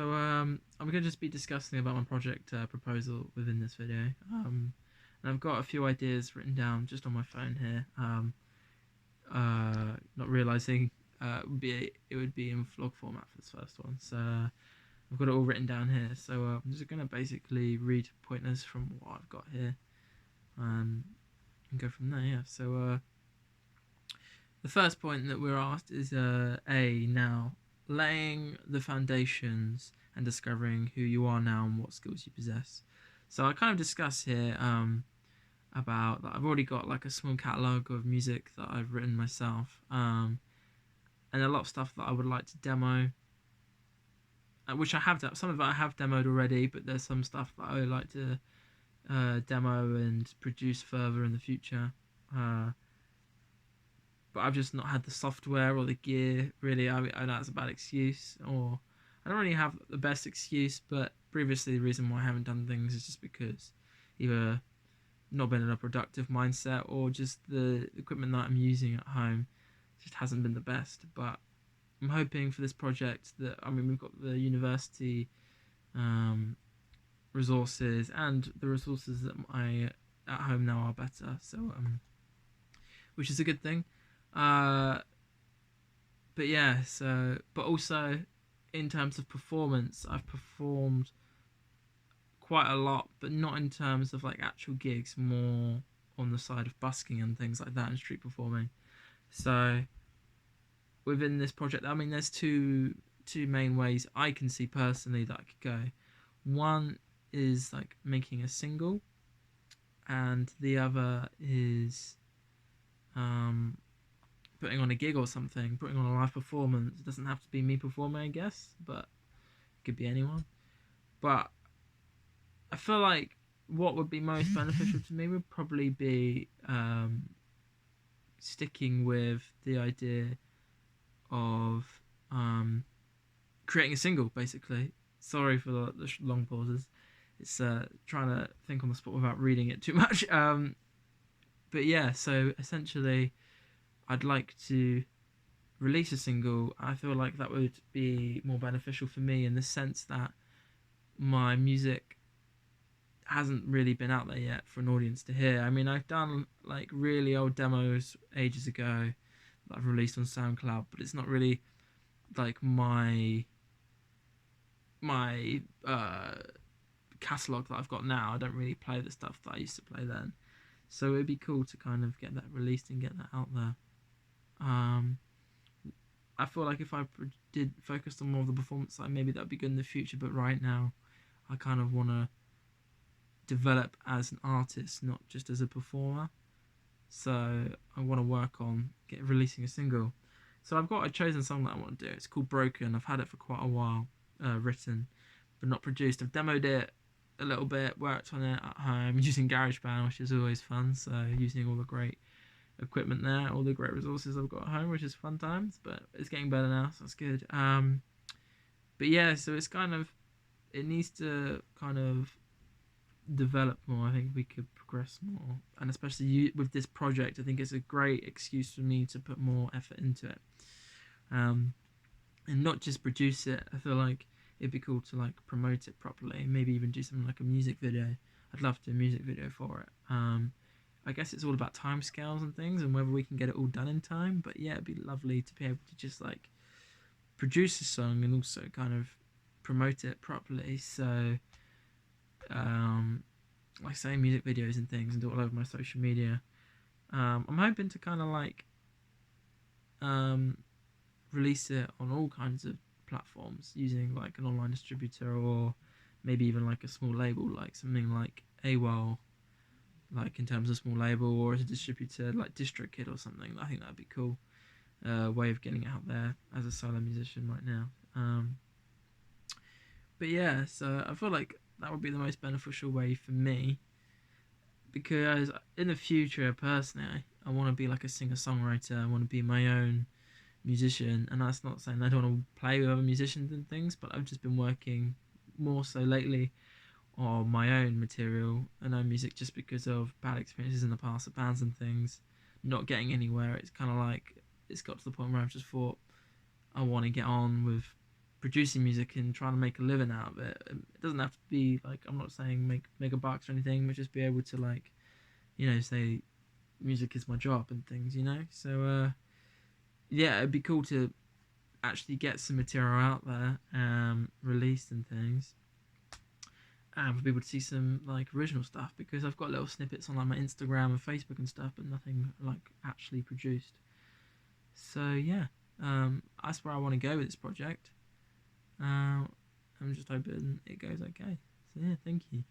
I'm going to just be discussing about my project proposal within this video. And I've got a few ideas written down just on my phone here. Not realizing it would be in vlog format for this first one. So I've got it all written down here. So I'm just going to basically read pointers from what I've got here, and go from there. Yeah. So the first point that we're asked is now laying the foundations and discovering who you are now and what skills you possess. So I kind of discuss here about that I've already got like a small catalogue of music that I've written myself, and a lot of stuff that I would like to demo, which I have some of it I have demoed already, but there's some stuff that I would like to demo and produce further in the future. But I've just not had the software or the gear. Really, I know that's a bad excuse, or I don't really have the best excuse. But previously, the reason why I haven't done things is just because either not been in a productive mindset, or just the equipment that I'm using at home just hasn't been the best. But I'm hoping for this project that, I mean, we've got the university resources, and the resources that I at home now are better. So which is a good thing. But yeah, but also in terms of performance, I've performed quite a lot, but not in terms of like actual gigs, more on the side of busking and things like that and street performing. So within this project, I mean, there's two main ways I can see personally that I could go. One is like making a single, and the other is putting on a gig or something, putting on a live performance. It doesn't have to be me performing, I guess, but it could be anyone. But I feel like what would be most beneficial to me would probably be sticking with the idea of creating a single, basically. Sorry for the long pauses. It's trying to think on the spot without reading it too much. But yeah, so essentially, I'd like to release a single. I feel like that would be more beneficial for me in the sense that my music hasn't really been out there yet for an audience to hear. I mean, I've done like really old demos ages ago that I've released on SoundCloud, but it's not really like my catalog that I've got now. I don't really play the stuff that I used to play then. So it'd be cool to kind of get that released and get that out there. I feel like if I did focus on more of the performance side, maybe that would be good in the future. But right now, I kind of want to develop as an artist, not just as a performer. So I want to work on releasing a single. So I've got a chosen song that I want to do. It's called Broken. I've had it for quite a while, written, but not produced. I've demoed it a little bit, worked on it at home using GarageBand, which is always fun. So using all the great equipment there, all the great resources I've got at home, which is fun times. But it's getting better now, so that's good. But yeah, so it's kind of, it needs to kind of develop more. I think we could progress more, and especially with this project, I think it's a great excuse for me to put more effort into it, and not just produce it. I feel like it'd be cool to like promote it properly, maybe even do something like a music video. I'd love to do a music video for it. I guess it's all about timescales and things, and whether we can get it all done in time. But yeah, it'd be lovely to be able to just like produce a song and also kind of promote it properly. So like say music videos and things, and do it all over my social media. I'm hoping to kind of like release it on all kinds of platforms using like an online distributor, or maybe even like a small label, like something like AWOL, like in terms of small label, or as a distributor like DistroKid or something. I think that'd be cool way of getting out there as a solo musician right now. But yeah, so I feel like that would be the most beneficial way for me, because in the future, personally, I want to be like a singer-songwriter. I want to be my own musician, and that's not saying I don't want to play with other musicians and things, but I've just been working more so lately on my own material and own music, just because of bad experiences in the past with bands and things, not getting anywhere. It's kind of like it's got to the point where I've just thought I want to get on with producing music and trying to make a living out of it. It doesn't have to be like, I'm not saying make mega bucks or anything, but just be able to like, say music is my job and things, So yeah, it'd be cool to actually get some material out there, released and things, and for people to see some like original stuff, because I've got little snippets on like my Instagram and Facebook and stuff, but nothing like actually produced. So yeah, that's where I want to go with this project. I'm just hoping it goes okay. So yeah, thank you.